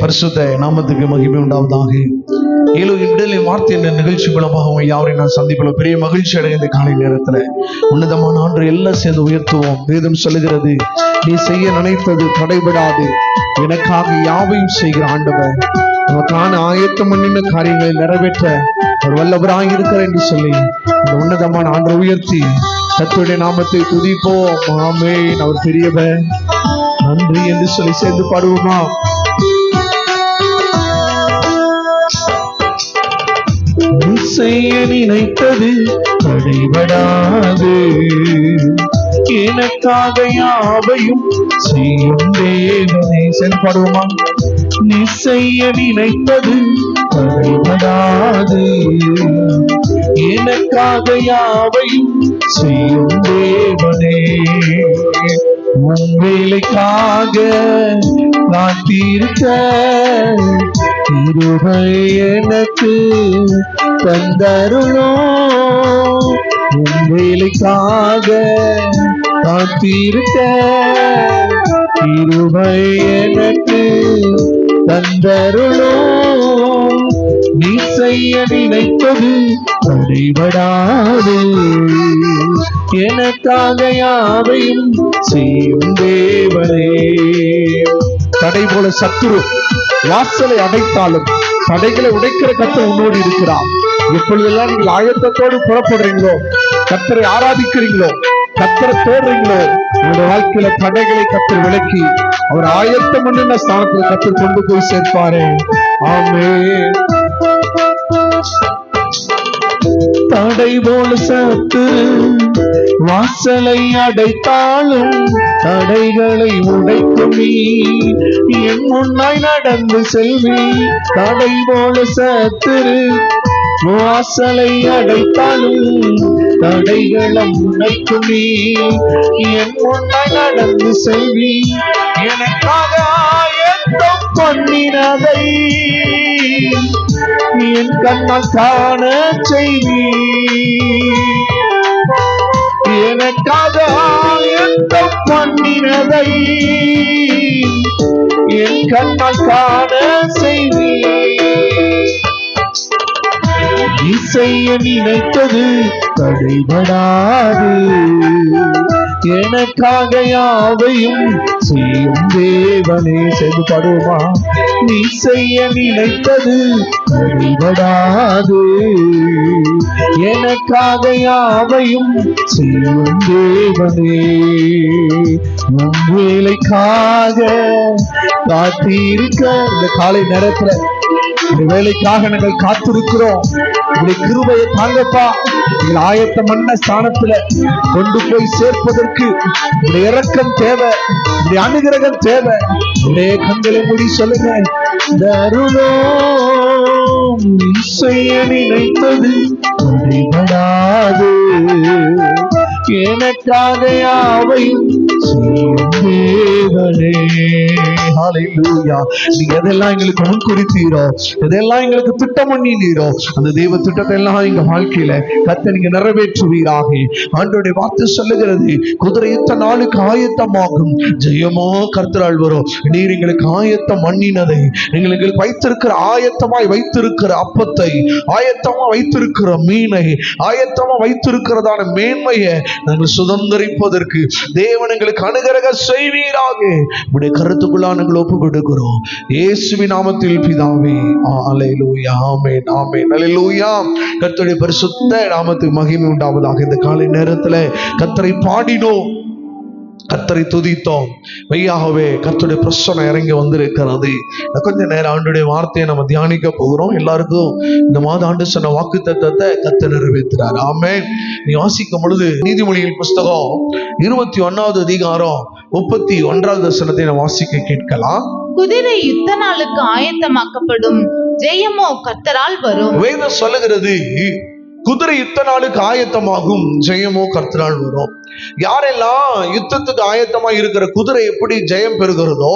பரிசுத்த நாமத்துக்கு மகிமை உண்டாவதாக. ஏலோகிம் விடுதலை வார்த்தை என்ற நிகழ்ச்சி மூலமாக யாரை நான் சந்திப்பதில் பெரிய மகிழ்ச்சி அடைந்த காலை நேரத்தில் உன்னதமான ஆண்டு எல்லாம் சேர்ந்து உயர்த்துவோம். வேதம் சொல்லுகிறது, நீ செய்ய நினைத்தது தடைபடாது, எனக்காக யாவையும் செய்கிற ஆண்டவர், நமக்கான ஆயத்தம் பண்ணின காரியங்களை நிறைவேற்ற ஒரு வல்லவராக இருக்கிறார் என்று சொல்லி இந்த உன்னதமான ஆண்டை உயர்த்தி கர்த்தருடைய நாமத்தை துதிப்போம். ஆமென். அவர் பெரியவர், நன்றி என்று சொல்லி சேர்ந்து பாடுவோமா? நீ செய்ய நினைத்தது தடைபடாது, எனக்காக யாவையும் செய்யும் தேவனே. சேர்ந்து பாடுவோமா? நீ செய்ய நினைத்தது தடைபடாது, எனக்காக யாவையும் செய்யும் தேவனே. உன் வேலைக்காக காத்திருக்க கிருபை எனக்கு தந்தருளும். உன் வேலைக்காக காத்திருக்க கிருபை எனக்கு தந்தருளும். நீ செய்ய நினைத்தது தடைபடாது, எனக்காக யாவையும் செய்யும் தேவனே. தடை போல சத்துரு வாசலை அடைத்தாலும் தடைகளை உடைக்கிற கர்த்தர் உன்னோடு இருக்கிறார். எப்பொழுதெல்லாம் நீங்கள் ஆயத்தத்தோடு புறப்படுறீங்களோ, கர்த்தரை ஆராதிக்கிறீங்களோ, கர்த்தரை தேடுறீங்களோ, உங்களுடைய வாழ்க்கையில தடைகளை கர்த்தர் விலக்கி அவர் ஆயத்தம் பண்ணின ஸ்தானத்துல கர்த்தர் கொண்டு போய் சேர்ப்பாரு. ஆமென். தடை போல சத்துரு வாசலை அடைத்தாலும் தடைகளை உடைக்கும் நீ என் முன்னாய் நடந்து செல்வி. தடை போல சத்துரு வாசலை அடைத்தாலும் தடைகளும் உடைக்கும் நீ என் முன்னாய் நடந்து செல்வி. எனக்காக ஆயத்தம் பண்ணினதை என் கண்ணால் காண செய்வி. எனக்காக ஆயத்தம் பண்ணினதை என் கண்ணால் காண செய்வி. நீ செய்ய நினைத்தது தடைபடாது, எனக்காக யாவையும் செய்யும் தேவனே. செய்து பாடுவோமா? நீ செய்ய நினைத்தது தடைபடாது, எனக்காக யாவையும் செய்யும் தேவனே. உன் வேலைக்காக காத்திருக்க இந்த காலை நேரத்துல இந்த வேலைக்காக நாங்கள் காத்திருக்கிறோம். உங்களுடைய கிருபையை தாங்கப்பா. நீங்கள் ஆயத்தம் பண்ண ஸ்தானத்துல கொண்டு போய் சேர்ப்பதற்கு உங்களுடைய இரக்கம் தேவை, உங்களுடைய அனுகிரகம் தேவை. உங்களுடைய கண்களை மூடி சொல்லுங்க, தருணம் நீ செய்ய நினைத்தது தடைபடாது, எனக்காக யாவையும் தேவனே. ஹல்லேலூயா. நீங்க எதெல்லாம் எங்களுக்கு முன்குறித்தீரோ, எதெல்லாம் எங்களுக்கு திட்டம் பண்ணினீரோ, அந்த தெய்வ திட்டத்தை எல்லாம் எங்க வாழ்க்கையில கர்த்தர் நீங்க நிறைவேற்றுவீராக. ஆண்டவருடைய வார்த்தை சொல்லுகிறது, குதிரை இத்தனை நாளுக்கு ஆயத்தமாகும், ஜெயமோ கர்த்தரால் வரும். நீர் எங்களுக்கு ஆயத்தம் பண்ணினதை, எங்களுக்கு வைத்திருக்கிற ஆயத்தமாய் வைத்திருக்கிற அப்பத்தை, ஆயத்தமா வைத்திருக்கிற மீனை, ஆயத்தமா வைத்திருக்கிறதான மேன்மையை நாங்கள் சுதந்திரிப்பதற்கு தேவன் எங்களுக்கு அனுகிரகம் செய்வீராக. உடைய கருத்துக்குள்ள நாங்கள் ஒப்பு கொடுக்கிறோம் இயேசுவின் நாமத்தில் பிதாவே. அல்லேலூயா. ஆமென். ஆமென். அல்லேலூயா. கர்த்தருடைய பரிசுத்த நாமத்துக்கு மகிமை உண்டாவதாக. இந்த காலை நேரத்துல கர்த்தரை பாடினோம், கர்த்தரை துதித்தோம். மெய்யாகவே கர்த்தருடைய பிரசன்னம் இறங்கி வந்திருக்கிறது. கொஞ்ச நேரம் ஆண்டுடைய வார்த்தையை நம்ம தியானிக்க போகிறோம். எல்லாருக்கும் இந்த மாத ஆண்டு சொன்ன வாக்கு தத்தத்தை கர்த்தர் நிறைவேற்றுறார். ஆமென். நீ வாசிக்கும் பொழுது நீதிமொழிகள் புஸ்தகம் 21வது அதிகாரம் 31வது வசனத்தை நான் வாசிக்க கேட்கலாம். குதிரை யுத்த நாளுக்கு ஆயத்தமாக்கப்படும், ஜெயமோ கர்த்தரால் வரும். வேதம் சொல்லுகிறது, குதிரை யுத்த நாளுக்கு ஆயத்தமாகும், ஜெயமோ கர்த்தரால் வரும். யாரெல்லாம் யுத்தத்துக்கு ஆயத்தமா இருக்கிற குதிரை எப்படி ஜெயம் பெறுகிறதோ,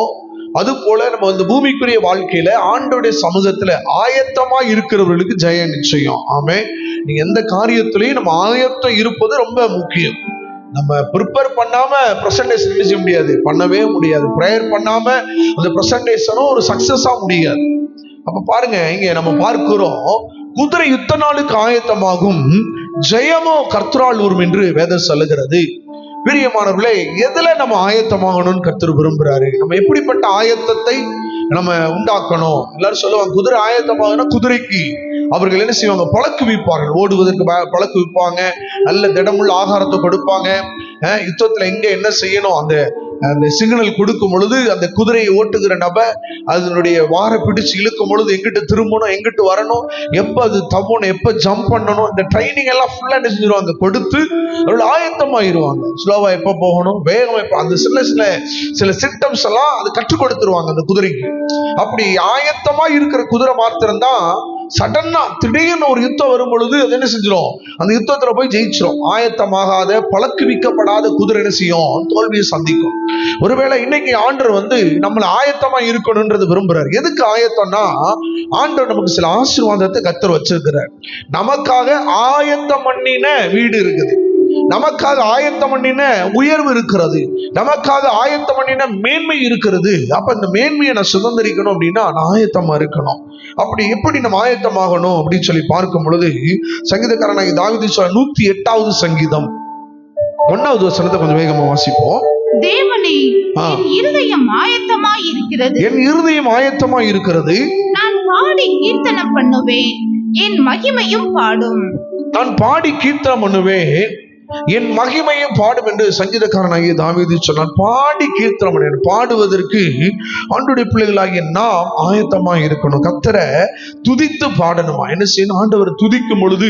அது போல நம்ம இந்த பூமிக்குரிய வாழ்க்கையில ஆண்டவருடைய சமூகத்துல ஆயத்தமா இருக்கிறவர்களுக்கு ஜெயம் நிச்சயம். ஆமே. நீங்க எந்த காரியத்திலையும் நம்ம ஆயத்தம் இருப்பது ரொம்ப முக்கியம். நம்ம ப்ரிப்பேர் பண்ணாம பிரசன்டேஷன் செய்ய முடியாது, பண்ணவே முடியாது. ப்ரேயர் பண்ணாம அந்த பிரசன்டேஷனும் ஒரு சக்சஸா முடியாது. அப்ப பாருங்க, இங்க நம்ம பார்க்கிறோம், குதிரை யுத்த நாளுக்கு ஆயத்தமாகும், ஜெயமோ கர்த்தரால் வரும் என்று வேதம் சொல்லுகிறது. பிரியமானவர்களே, எதுல நம்ம ஆயத்தமாகணும்னு கர்த்தர் விரும்புறாரு? நம்ம எப்படிப்பட்ட ஆயத்தத்தை நம்ம உண்டாக்கணும்? எல்லாரும் சொல்லுவாங்க, குதிரை ஆயத்தமாகனா குதிரைக்கு அவர்கள் என்ன செய்வாங்க? பழக்கு விற்பார்கள், ஓடுவதற்கு பழக்கு விற்பாங்க, நல்ல திடமுள்ள ஆகாரத்தை கொடுப்பாங்க. யுத்தத்துல எங்க என்ன செய்யணும், அந்த சிக்னல் கொடுக்கும் பொழுது அந்த குதிரையை ஓட்டுகிற நபர் அதனுடைய வாரை பிடிச்சு இழுக்கும் பொழுது எங்கிட்டு திரும்பணும், எங்கிட்டு வரணும், எப்ப அது தவணும், எப்ப ஜம்ப் பண்ணணும், இந்த ட்ரைனிங் எல்லாம் ஃபுல்லா என்ன செஞ்சிருவாங்க? கொடுத்து அவர்கள் ஆயத்தமாயிருவாங்க. ஸ்லோவா எப்ப போகணும், வேகம் எப்ப, அந்த சில சிம்டம்ஸ் எல்லாம் அது கற்றுக் கொடுத்துருவாங்க அந்த குதிரைக்கு. அப்படி ஆயத்தமா இருக்கிற குதிரை மாத்திரம்தான் சடனா திடீர்னு ஒரு யுத்தம் வரும் பொழுது அது என்ன செஞ்சிடும்? அந்த யுத்தத்துல போய் ஜெயிச்சிடும். ஆயத்தமாகாத, பழக்குவிக்கப்படாத குதிரை என்ன செய்யும்? தோல்வியை சந்திக்கும். ஒருவேளை இன்னைக்கு ஆண்டவர் நம்மள ஆயத்தமா இருக்கணும்ன்றது விரும்புறாரு. எதுக்கு ஆயத்தம்னா, ஆண்டவர் நமக்கு சில ஆசீர்வாதத்தை கர்த்தர் வச்சிருக்கிறார். நமக்காக ஆயத்தம் பண்ணின வீடு இருக்குது, நமக்காக ஆயத்தம் பண்ணின உயர்வு இருக்கிறது, நமக்காக ஆயத்தம் பண்ணின மேன்மை இருக்கிறது. அப்ப இந்த மேன்மையை நான் சுதந்திரிக்கணும் அப்படின்னா நான் ஆயத்தமா இருக்கணும். அப்படி எப்படி நம்ம ஆயத்தமாகணும் அப்படின்னு சொல்லி பார்க்கும் பொழுது, சங்கீதக்காரனாகிய தாவீது சொல்ற 108வது சங்கீதம் 1வது வசனத்தை கொஞ்சம் வேகமா வாசிப்போம். தேவனே, என் இருதயம் ஆயத்தமாய் இருக்கிறது, என் இருதயம் ஆயத்தமாய் இருக்கிறது, நான் பாடி கீர்த்தனம் பண்ணுவேன், என் மகிமையும் பாடும். நான் பாடி கீர்த்தனம் பண்ணுவேன், என் மகிமையும் பாடும் என்று சங்கீதக்காரனாகிய தாவீது சொன்னான். பாடி கீர்த்தனம் பண்ண, பாடுவதற்கு ஆண்டவருடைய பிள்ளைகளாகிய நாம் ஆயத்தமா இருக்கணும். கர்த்தரை துதித்து பாடணுமா? என்ன செய்யணும்? ஆண்டவர் துதிக்கும் பொழுது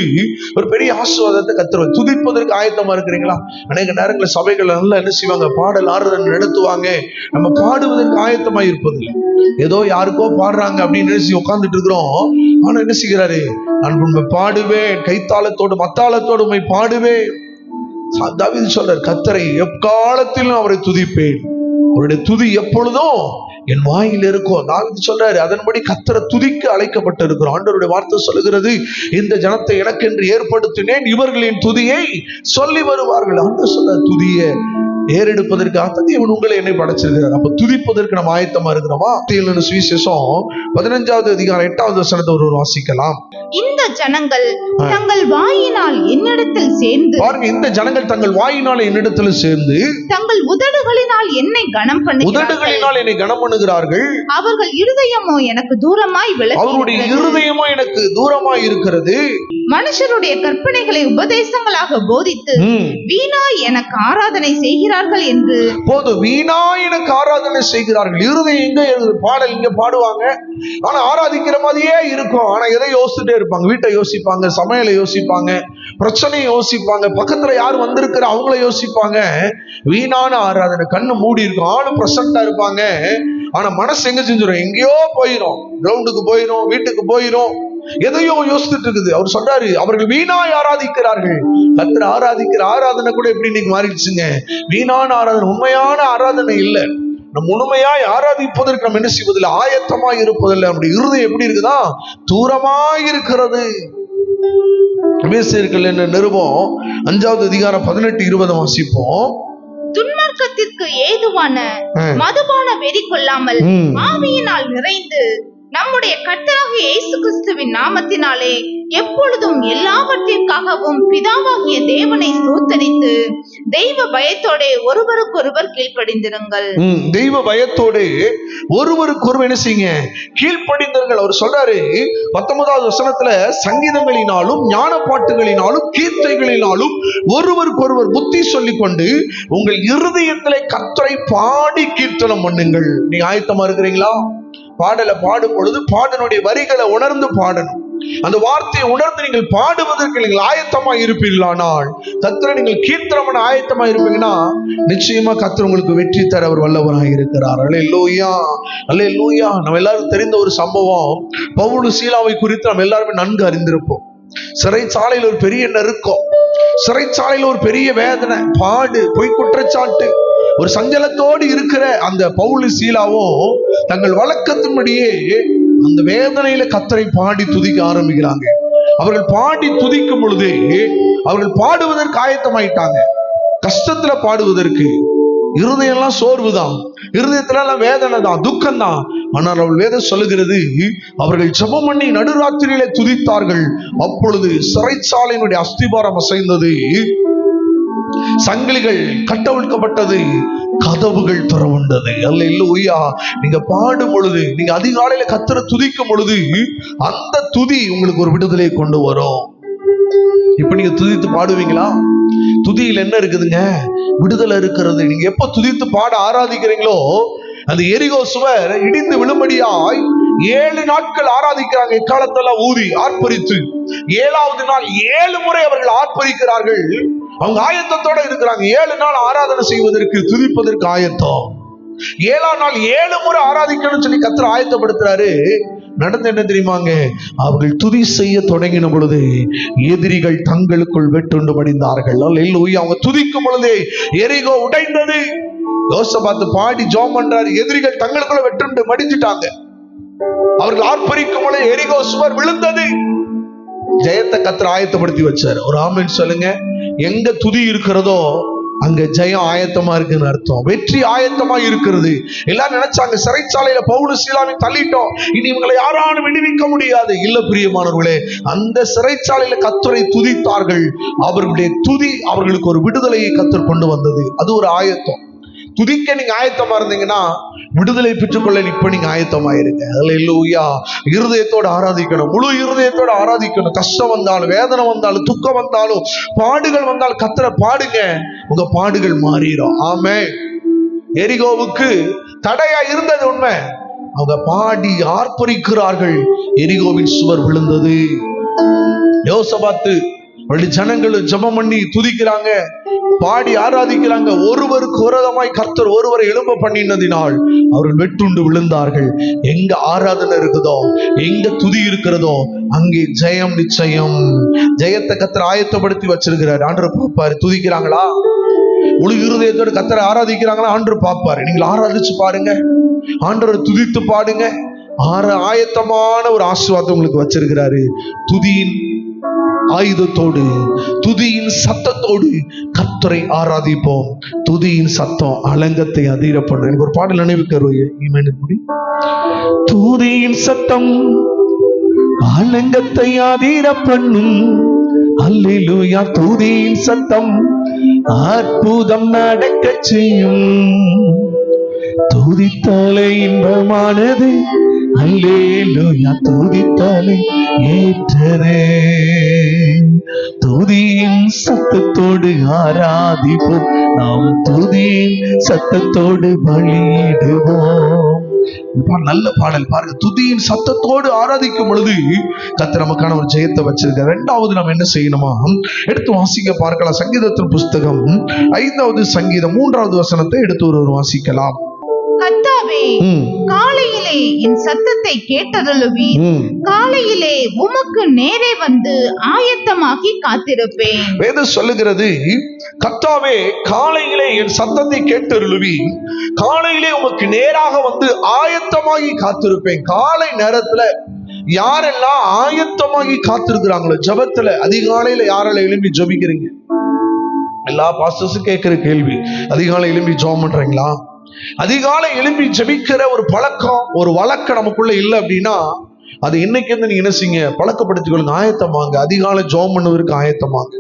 ஒரு பெரிய ஆசீர்வாதத்தை கர்த்தர். துதிப்பதற்கு ஆயத்தமா இருக்கிறீங்களா? அநேக நேரங்களில் சபைகள் நல்லா என்ன செய்வாங்க? பாடல் ஆறுதல் நடத்துவாங்க. நம்ம பாடுவதற்கு ஆயத்தமா இருப்பதில்லை. ஏதோ யாருக்கோ பாடுறாங்க அப்படின்னு நினைச்சு உட்கார்ந்துட்டு இருக்கிறோம். ஆனா என்ன செய்கிறாரு? நான் உண்மை பாடுவேன், கைத்தாளத்தோடு மத்தாளத்தோடு உண்மை பாடுவேன். தாவீது சொல்றார், கர்த்தரை எக்காலத்திலும் அவரை துதிப்பேன், அவருடைய துதி எப்பொழுதும் என் வாயில் இருக்கும். தாவீது சொல்றாரு, அதன்படி கர்த்தரை துதிக்க அழைக்கப்பட்டு இருக்கிறோம். ஆண்டவருடைய வார்த்தை சொல்லுகிறது, இந்த ஜனத்தை எனக்கென்று ஏற்படுத்தினேன், இவர்களின் துதியை சொல்லி வருவார்கள். ஆண்டவர் சொல்ற, துதியை ஏறெடுப்பதற்காக தேவன் உங்களை என்னை படைச்சிருக்கிறார். அப்ப துதிப்பதற்கு நம்ம ஆயத்தமா இருக்கிறோமா? சுவிசேஷம் 15வது அதிகாரம் 8வது வசனத்தை ஒருவர் வாசிக்கலாம். இந்த ஜனங்கள் தங்கள் வாயினால் என்னிடத்தில் சேர்ந்து, பாருங்க, இந்த ஜனங்கள் தங்கள் வாயினால் என்னிடத்தில் சேர்ந்து தங்கள் உதடுகளினால் என்னை கனம் பண்ணுகிறார்கள், அவர்கள் இருதயமோ எனக்கு தூரமாய் விலகி, அவருடைய இருதயமோ எனக்கு தூரமாய் இருக்கிறது. மனுஷருடைய கற்பனைகளை உபதேசங்களாக போதித்து வீணாய் எனக்கு ஆராதனை செய்கிறார்கள் என்று. போது வீணாய் எனக்கு ஆராதனை செய்கிறார்கள். இருதயம் எங்க? பாடல் இங்க பாடுவாங்க, ஆனா ஆராதிக்கிற மாதிரியே இருக்கும். ஆனா எதை யோசிச்சுட்டே இருப்பாங்க? வீட்டை யோசிப்பாங்க, சமையலை யோசிப்பாங்க, பிரச்சனையை யோசிப்பாங்க, பக்கத்துல யார் வந்திருக்கிற அவங்கள யோசிப்பாங்க. வீணான ஆராதனை. கண்ணு மூடி இருக்கும், ஆளு பிரசண்டா இருப்பாங்க, ஆனா மனசு எங்க செஞ்சிடும்? எங்கேயோ போயிடும், கிரவுண்டுக்கு போயிடும், வீட்டுக்கு போயிடும், எதையோ யோசிச்சுட்டு இருக்குது. அவர் சொல்றாரு, அவர்கள் வீணாய் ஆராதிக்கிறார்கள். கர்த்தரை ஆராதிக்கிற ஆராதனை கூட எப்படி இன்னைக்கு மாறிடுச்சுங்க? வீணான ஆராதனை, உண்மையான ஆராதனை இல்லை. நம் உண்மையாய் ஆராதிப்பதற்கு நம்ம என்ன செய்வதில்லை? ஆயத்தமாய் இருப்பதில்லை. அப்படி இருதயம் எப்படி இருக்குதா? தூரமாய் இருக்கிறது. எபேசியர்கள் என்ன நிருபம் 5வது அதிகாரம் 18-20 வாசிப்போம். துன்மார்க்கத்திற்கு ஏதுவான மதுபான வெறி கொள்ளாமல் ஆவியினால் நிறைந்து நம்முடைய கர்த்தராகிய இயேசு கிறிஸ்துவின் நாமத்தினாலே எப்பொழுதும் எல்லாவற்றிற்காகவும் பிதாவாகிய தேவனை ஸ்தோத்தரித்து தெய்வ பயத்தோட ஒருவருக்கொருவர் கீழ்ப்படிந்திருங்கள். தெய்வ பயத்தோட ஒருவருக்கொருவர் என்ன செய்யுங்க? கீழ்ப்படிந்திருங்கள். அவர் சொல்றாரு 19வது வசனத்துல, சங்கீதங்களினாலும் ஞான பாட்டுகளினாலும் கீர்த்தனைகளினாலும் ஒருவருக்கொருவர் புத்தி சொல்லிக் கொண்டு உங்கள் இருதயத்திலே கர்த்தரை பாடி கீர்த்தனம் பண்ணுங்கள். நீங்க ஆயத்தமா இருக்கிறீங்களா? பாடலை பாடும் பொழுது பாடனுடைய வரிகளை உணர்ந்து பாடணும். அந்த வார்த்தையை உணர்ந்து நீங்கள் பாடுவதற்கு நீங்கள் ஆயத்தமா இருப்பீர்களானால், கர்த்தரை நீங்கள் கீர்த்தனம் ஆயத்தமா இருப்பீங்கன்னா நிச்சயமா கர்த்தர் உங்களுக்கு வெற்றி தர அவர் வல்லவராக இருக்கிறார். அல்லேலூயா, அல்லேலூயா. நம்ம எல்லாரும் தெரிந்த ஒரு சம்பவம், பவுல் சீலாவை குறித்து நம்ம எல்லாருமே நன்கு அறிந்திருப்போம். சிறைச்சாலையில் ஒரு பெரிய நெருக்கம், சிறைச்சாலையில் ஒரு பெரிய வேதனை, பாடு, பொய் குற்றச்சாட்டு, ஒரு சஞ்சலத்தோடு இருக்கிற அந்த பவுல் சீலாவும் தங்கள் வழக்கத்தின்படியே அந்த வேதனையில கர்த்தரை பாடி துதிக்க ஆரம்பிக்கிறாங்க. அவர்கள் பாடி துதிக்கும் பொழுதே அவர்கள் பாடுவதற்கு ஆயத்தமாயிட்டாங்க. கஷ்டத்துல பாடுவதற்கு. இருதயம்லாம் சோர்வுதான், இருதயத்துல எல்லாம் வேதனை தான், துக்கம் தான். ஆனால் அவள் வேதம் சொல்லுகிறது, அவர்கள் ஜெபம் பண்ணி நடுராத்திரியிலே துதித்தார்கள். அப்பொழுது சிறைச்சாலையினுடைய அஸ்திபாரம் அசைந்தது, சங்கிலிகள் கட்டவிழ்க்கப்பட்டது, கதவுகள் திறவுண்டது. அல்லேலூயா. நீங்க பாடும் பொழுது, நீங்க அதிகாலையில கர்த்தரை துதிக்கும் பொழுது, அந்த துதி உங்களுக்கு ஒரு விடுதலை கொண்டு வரும். இப்ப நீங்க துதித்து பாடுவீங்களா? துதியில் என்ன இருக்குதுங்க? விடுதலை இருக்கிறது. நீங்க எப்ப துதித்து பாட ஆராதிக்கிறீங்களோ, அந்த எரிகோ சுவர் இடிந்து விழும்படியாய் 7 நாட்கள் ஆராதிக்கிறாங்க. இக்காலத்தெல்லாம் ஊதி ஆர்ப்பரித்து 7வது நாள் 7 முறை அவர்கள் ஆர்ப்பரிக்கிறார்கள். அவங்க ஆயத்தத்தோட இருக்கிறாங்க. 7 நாள் ஆராதனை செய்வதற்கு, துதிப்பதற்கு ஆயத்தம். 7ஆம் நாள் 7 முறை ஆராதிக்கணும்னு சொல்லி கர்த்தர் ஆயத்தப்படுத்துறாரு. நடந்து என்ன தெரியுமாங்க? அவர்கள் துதி செய்ய தொடங்கின பொழுது எதிரிகள் தங்களுக்குள் வெட்டுண்டு மடிந்தார்கள். அல்லேலூயா. அவங்க துதிக்கும் பொழுதே எரிகோ உடைந்தது. யோசபாத்து பாடி ஜெபம் பண்றாரு, எதிரிகள் தங்களுக்குள்ள வெட்டுண்டு மடிஞ்சிட்டாங்க. அவர்கள் ஆர்ப்பரிக்கும் பொழுது எரிகோ சுவர் விழுந்தது. ஜெயத்தை கர்த்தர் ஆயத்தப்படுத்தி வச்சாரு. ஒரு ஆமென் சொல்லுங்க. எங்க துதி இருக்கிறதோ அங்க ஜெயம் ஆயத்தமா இருக்குன்னு அர்த்தம். வெற்றி ஆயத்தமா இருக்கிறது. எல்லாரும் நினைச்சாங்க, சிறைச்சாலையில பவுல் சீலாவை தள்ளிட்டோம், இனி இவங்களை யாராலும் விடுவிக்க முடியாது. இல்ல பிரியமானவர்களே, அந்த சிறைச்சாலையில கர்த்தரை துதித்தார்கள். அவர்களுடைய துதி அவர்களுக்கு ஒரு விடுதலையை கர்த்தர் கொண்டு வந்தது. அது ஒரு ஆயத்தம். துதிக்க நீங்க ஆயத்தமா இருந்தீங்கன்னா விடுதலை பெற்றுக்கொள்ள இப்ப நீங்க ஆயத்தமாயிருங்க. அல்லேலூயா. இருதயத்தோடு ஆராதிக்கணும், முழு இருதயத்தோடு ஆராதிக்கணும். கஷ்டம் வந்தாலும், வேதனை வந்தாலும், துக்கம் வந்தாலும், பாடுகள் வந்தாலும் கர்த்தரை பாடுங்க. உங்க பாடுகள் மாறிடும். ஆமென். எரிகோவுக்கு தடையா இருந்தது உண்மை. அவங்க பாடி ஆர்ப்பரிக்கிறார்கள். எரிகோவின் சுவர் விழுந்தது. யோசபாத்து ஜனங்களும் ஜெபம் பண்ணி துதிக்கிறாங்க, பாடி ஆராதிக்கிறாங்க. ஒருவருக்கு விரோதமாய் கர்த்தர் ஒருவரை எழும்ப பண்ணினதினால் அவர்கள் வெட்டுண்டு விழுந்தார்கள். எங்க ஆராதனை இருக்குதோ, எங்க துதி இருக்கிறதோ அங்கே ஜெயம் நிச்சயம். ஜெயத்தை கர்த்தர் ஆயத்தப்படுத்தி வச்சிருக்கிறார். ஆண்டவர் பார்ப்பாரு, துதிக்கிறாங்களா, முழு இருதயத்தோடு கர்த்தரை ஆராதிக்கிறாங்களா, ஆண்டவர் பார்ப்பாரு. நீங்கள் ஆராதிச்சு பாருங்க, ஆண்டவரை துதித்து பாடுங்க. ஆயத்தமான ஒரு ஆசீர்வாதம் உங்களுக்கு வச்சிருக்கிறாரு. துதியின் ஆயுதத்தோடு, துதியின் சத்தத்தோடு கர்த்தரை ஆராதிப்போம். துதியின் சத்தம் அலங்கத்தை அதிர பண்ணும். எனக்கு ஒரு பாடல் நினைவுக்கு வருவது, துதியின் சத்தம் அலங்கத்தை அதிர பண்ணும். அல்லேலூயா. துதியின் சத்தம் அற்புதம் நடக்க செய்யும். துதித்தாலே இன்பமானது. அல்லேலூயா. துதித்தாலே ஏற்றதே. துதியின் சத்தத்தோடு ஆராதிப்போம், நாம் துதியின் சத்தத்தோடு பலியிடுவோம். நல்ல பாடல் பாருங்க. துதியின் சத்தத்தோடு ஆராதிக்கும் பொழுது கர்த்தர் நமக்கான ஒரு ஜெயத்தை வச்சிருக்க. 2வது நம்ம என்ன செய்யணுமா, எடுத்து வாசிக்க பார்க்கலாம். சங்கீதத்தின் புஸ்தகம் 5வது சங்கீதம் 3வது வசனத்தை எடுத்து ஒரு வாசிக்கலாம். கர்த்தாவே, காலையிலே என் சத்தத்தை கேட்டருளுவி. காலையிலே உமக்கு நேரே வந்து ஆயத்தமாகி காத்திருப்பேன். வேதம் சொல்லுகிறது, கர்த்தாவே காலையிலே என் சத்தத்தை கேட்டருளுவி, காலையிலே உமக்கு நேராக வந்து ஆயத்தமாகி காத்திருப்பேன். காலை நேரத்துல யாரெல்லாம் ஆயத்தமாகி காத்திருக்கிறாங்களோ, ஜெபத்துல அதிகாலையில யாரெல்லாம் எழும்பி ஜெபிக்கிறீங்க? எல்லா பாஸ்டர்ஸும் கேட்கிற கேள்வி, அதிகாலை எழும்பி ஜெபம் பண்றீங்களா? அதிகாலை எழும்பி ஜெபிக்கிற ஒரு பழக்கம், ஒரு வழக்கம் நமக்குள்ள இல்லை அப்படின்னா அது இன்னைக்கு இருந்து நீங்க என்ன செய்யுங்க, பழக்கப்படுத்திக் கொள்ளுங்க. ஆயத்தமாங்க, அதிகாலை ஜெபம் பண்ணுவதற்கு ஆயத்தமாங்க.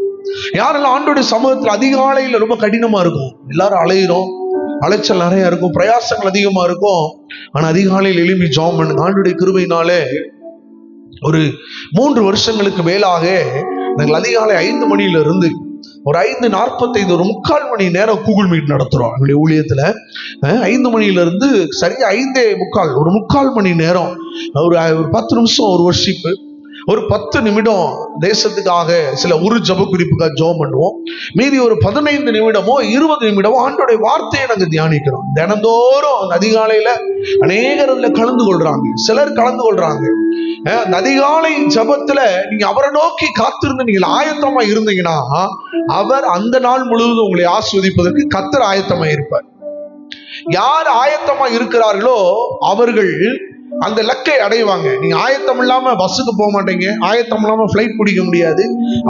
யாரெல்லாம் ஆண்டோடைய சமூகத்துல அதிகாலையில ரொம்ப கடினமா இருக்கும், எல்லாரும் அலையிறோம், அலைச்சல் நிறைய இருக்கும், பிரயாசங்கள் அதிகமா இருக்கும். ஆனா அதிகாலையில் எழும்பி ஜெபம் பண்ணுங்க. ஆண்டோடைய கிருபையினாலே ஒரு 3 வருஷங்களுக்கு மேலாக நாங்கள் அதிகாலை 5 மணியிலிருந்து ஒரு 5:45 ஒரு 3/4 மணி நேரம் கூகுள் மீட் நடத்துறோம். எங்களுடைய ஊழியத்துல 5 மணியிலிருந்து சரியா 5:45 ஒரு 3/4 மணி நேரம், ஒரு 10 நிமிஷம் ஒரு வர்ஷிப்பு, ஒரு 10 நிமிடம் தேசத்துக்காக சில ஒரு ஜெப குறிப்புக்காக ஜெபம் பண்ணுவோம். மீதி ஒரு 15 நிமிடமோ 20 நிமிடமோ ஆண்டோடைய வார்த்தையை நாங்கள் தியானிக்கிறோம். தினந்தோறும் அந்த அதிகாலையில அநேகர் அதுல கலந்து கொள்றாங்க, சிலர் கலந்து கொள்றாங்க. அந்த அதிகாலை ஜெபத்துல நீங்க அவரை நோக்கி காத்திருந்து நீங்கள் ஆயத்தமா இருந்தீங்கன்னா அவர் அந்த நாள் முழுவதும் உங்களை ஆஸ்வதிப்பதற்கு கர்த்தர் ஆயத்தமா இருப்பார். யார் ஆயத்தமா இருக்கிறார்களோ அவர்கள் அந்த லக்கை அடைவாங்க. நீங்க ஆயத்தம் இல்லாம பஸ்ஸுக்கு போக மாட்டீங்க, ஆயத்தம் இல்லாம ஃபிளைட் பிடிக்க முடியாது,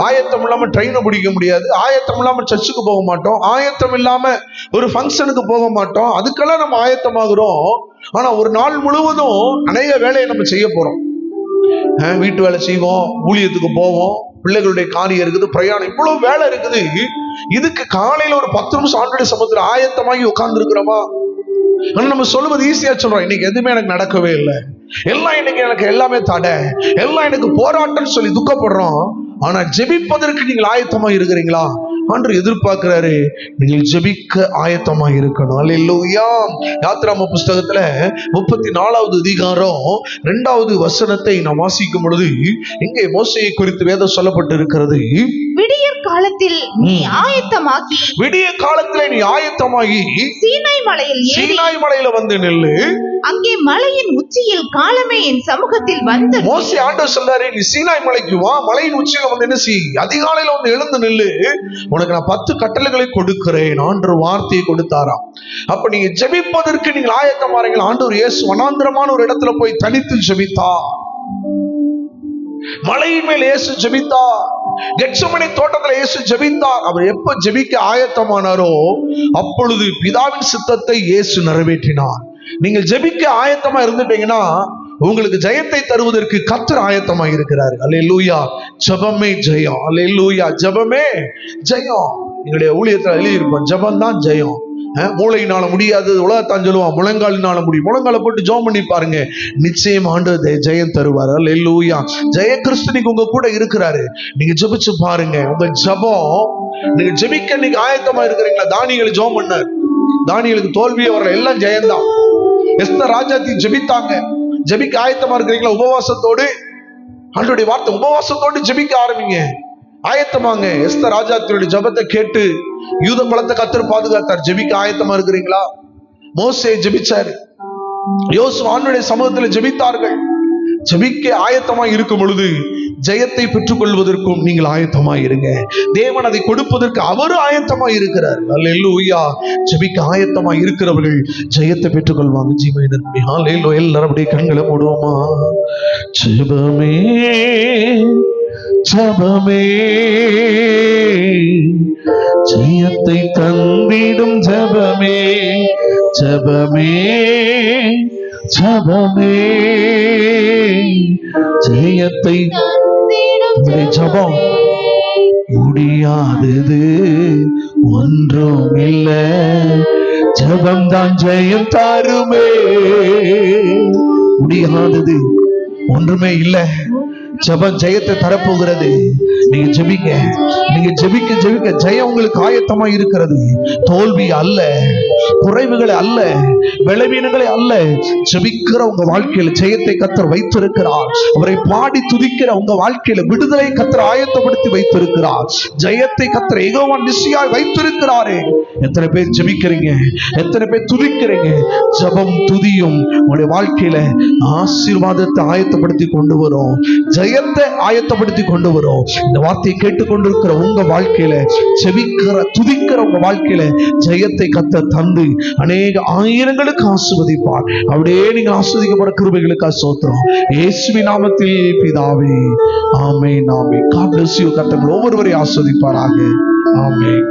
ஆயத்தம் இல்லாம ட்ரெயினை பிடிக்க முடியாது, ஆயத்தம் இல்லாம சர்ச்சுக்கு போக மாட்டோம், ஆயத்தம் இல்லாம ஒரு ஃபங்க்ஷனுக்கு போக மாட்டோம். அதுக்கெல்லாம் நம்ம ஆயத்தமாகிறோம். ஆனா ஒரு நாள் முழுவதும் அநேக வேலையை நம்ம செய்ய போறோம். வீட்டு வேலை செய்வோம், ஊழியத்துக்கு போவோம், பிள்ளைகளுடைய காரியம் இருக்குது, பிரயாணம், இவ்வளவு வேலை இருக்குது. இதுக்கு காலையில ஒரு 10 நிமிஷம் ஆண்டவருடைய சமூகத்துல ஆயத்தமாகி உட்கார்ந்து இருக்கிறோமா? நம்ம சொல்லுவது ஈஸியா சொல்றோம், இன்னைக்கு எதுவுமே எனக்கு நடக்கவே இல்லை, எல்லாம் இன்னைக்கு எனக்கு எல்லாமே தடை, எல்லாம் எனக்கு போராட்டம் சொல்லி துக்கப்படுறோம். ஆனா ஜெபிப்பதற்கு நீங்கள் ஆயத்தமா இருக்கிறீங்களா? ஆண்டவர் எதிர்பார்க்கிறாரு, நீங்கள் ஜெபிக்க ஆயத்தமா இருக்கணும். அல்லேலூயா. யாத்திராம புஸ்தகத்துல 34வது அதிகாரம் 2வது வசனத்தை நாம் வாசிக்கும் பொழுது இங்கே மோசேயை குறித்து வேதம் சொல்லப்பட்டு இருக்கிறது. விடியற் காலத்தில் நீ ஆயத்தமாகி, விடிய காலத்திலே நீ ஆயத்தமாகி சீனாய் மலையில் ஏறி, சீனாய் மலையில வந்து நில்லு. அங்கே மலையின் உச்சியில் காலமே என் சமூகத்தில் வந்து. மோசே ஆண்டவர் சொல்றாரு, நீ சீனாய் மலைக்கு வா, மலையின் உச்சியில வந்து என்ன செய், அதிகாலையில வந்து எழுந்து நில்லு, உனக்கு நான் 10 கட்டளைகளை கொடுக்கிறேன். ஆண்டவர் வார்த்தையை கொடுத்தாராம். அப்ப நீங்க ஜெபிப்பதற்கு நீங்கள் ஆயத்தமாறீங்களா? ஆண்டவர் இயேசு வனாந்திரமான ஒரு இடத்துல போய் தனித்து ஜெபித்தார். மலையின் மேல் இயேசு ஜெபித்தார். கெத்செமனே தோட்டத்தில் இயேசு ஜெபித்தார். அவர் எப்ப ஜெபிக்க ஆயத்தமானாரோ அப்பொழுது பிதாவின் சித்தத்தை இயேசு நிறைவேற்றினார். நீங்கள் ஜெபிக்க ஆயத்தமா இருந்துட்டீங்கன்னா உங்களுக்கு ஜெயத்தை தருவதற்கு கர்த்தர் ஆயத்தமா இருக்கிறார். அல்லேலூயா. ஜெபமே ஜெயம். அல்லேலூயா. ஜெபமே ஜெயம். எங்களுடைய ஊழியத்தில் எழுதியிருப்போம், ஜெபம் தான் ஜெயம். மூளையினால முடியாது, உலகத்தான் சொல்லுவான், முழங்காலினால முடியும். முழங்கால போட்டு ஜெபம் பண்ணி பாருங்க, நிச்சயம் ஆண்டவர் ஜெயம் தருவார். அல்லேலூயா. ஜெய கிறிஸ்து நீங்க உங்க கூட இருக்கிறாரு. நீங்க ஜெபிச்சு பாருங்க. உங்க ஜெபம், நீங்க ஜெபிக்க நீங்க ஆயத்தமா இருக்கிறீங்களா? தானியேல் ஜெபம் பண்ணார், தானியேலுக்கு தோல்வியே வரல, எல்லாம் ஜெயம்தான். எஸ்தர் ராஜாத்தி ஜெபித்தாங்க. ஜெபிக்க ஆயத்தமா இருக்கிறீங்களா? உபவாசத்தோடு, ஆண்டவருடைய வார்த்தை, உபவாசத்தோடு ஜெபிக்க ஆரம்பிங்க. ஆயத்தமாங்க. எஸ்தர் ராஜாத்தியோட ஜெபத்தை கேட்டு யூத குலத்தை கர்த்தர் பாதுகாத்தார். ஜெபிக்க ஆயத்தமா இருக்கிறீங்களா? மோசே ஜெபிச்சாரு, யோசுவா ஆண்டவருடைய சமூகத்துல ஜெபித்தார்கள். ஜெபிக்க ஆயத்தமா இருக்கும் பொழுது ஜெயத்தை பெற்றுக் கொள்வதற்கும் நீங்கள் ஆயத்தமா இருங்க. தேவன் அதை கொடுப்பதற்கு அவரு ஆயத்தமா இருக்கிறார். அல்லேலூயா. ஜெபிக்க ஆயத்தமா இருக்கிறவர்கள் ஜெயத்தை பெற்றுக் கொள்வாங்க. எல்லாரும் அப்படியே கண்களை மூடுவோமா? ஜெபமே ஜெபமே ஜெயத்தை தந்திடும் ஜெபமே, ஜெபமே ஜெபமே ஜெயத்தை தந்திடும் ஜெபம். முடியாதது ஒன்றும் இல்லை, ஜெபம் தான் ஜெயம் தருமே. முடியாதது ஒன்றுமே இல்லை, ஜெபம் ஜெயத்தை தரப்போகிறது. நீங்க ஜெபிங்க, நீங்க ஜெபிக்க ஜெபிக்க ஜெயம் உங்களுக்கு ஆயத்தமா இருக்கிறது. தோல்வி அல்ல, குறைவுகளை அல்ல, பலவீனங்களை அல்ல. ஜெபிக்கிற உங்க வாழ்க்கையில ஜெயத்தை கர்த்தர் வைத்திருக்கிறார். அவரை பாடி துதிக்கிற உங்க வாழ்க்கையில விடுதலை கர்த்தர் ஆயத்தப்படுத்தி வைத்திருக்கிறார். ஜெயத்தை கர்த்தர் யெகோவா நிசியாய் வைத்திருக்கிறாரே. எத்தனை பேர் ஜெபிக்கிறீங்க? எத்தனை பேர் துதிக்கிறீங்க? ஜெபம் துதியும் உங்களுடைய வாழ்க்கையில ஆசீர்வாதத்தை ஆயத்தப்படுத்தி கொண்டு வரும், ஜெயத்தை ஆயத்தப்படுத்தி கொண்டு வரும். இந்த வார்த்தையை கேட்டுக்கொண்டிருக்கிற உங்க வாழ்க்கையில, ஜெபிக்கிற துதிக்கிற உங்க வாழ்க்கையில ஜெயத்தை கர்த்தர் தந்து அநேக ஆயிரங்களுக்கு ஆசீர்வதிப்பார். அப்படியே நீங்க ஆசீர்வதிக்கப்பட கிருபைகளுக்கு ஸ்தோத்திரம். இயேசுவின் நாமத்தில் பிதாவே, ஆமென் ஆமென். God bless you. கர்த்தர் ஒவ்வொருவரையும் ஆசீர்வதிப்பாராக. ஆமென்.